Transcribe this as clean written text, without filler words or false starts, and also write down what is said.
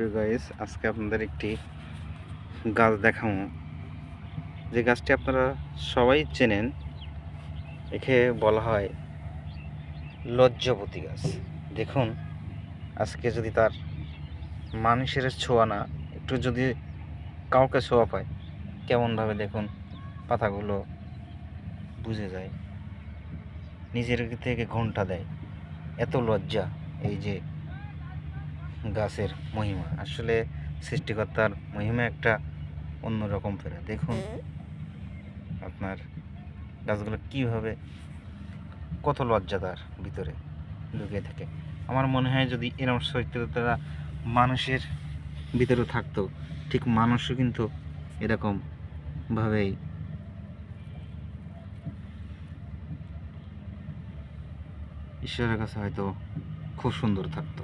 প্রিয় গাইস, আজকে আপনাদের একটি গাছ দেখাবো, যে গাছটি আপনারা সবাই চেনেন। একে বলা হয় লজ্জাপতি গাছ। দেখুন, আজকে যদি তার মানুষের ছোঁয়া না, একটু যদি কাউকে ছোঁয়া পায়, কেমনভাবে দেখুন পাতাগুলো বুঝে যায়, নিজের থেকে ঘন্টা দেয়। এত লজ্জা এই যে গাছের মহিমা, আসলে সৃষ্টিকর্তার মহিমা একটা অন্যরকম ফেরা। দেখুন আপনার গাছগুলো কীভাবে, কত লজ্জা তার ভিতরে লুকিয়ে থাকে। আমার মনে হয় যদি এরকম চরিত্রতা মানুষের ভিতরে থাকতো, ঠিক মানুষও কিন্তু এরকমভাবেই ঈশ্বরের কাছে হয়তো খুব সুন্দর থাকতো।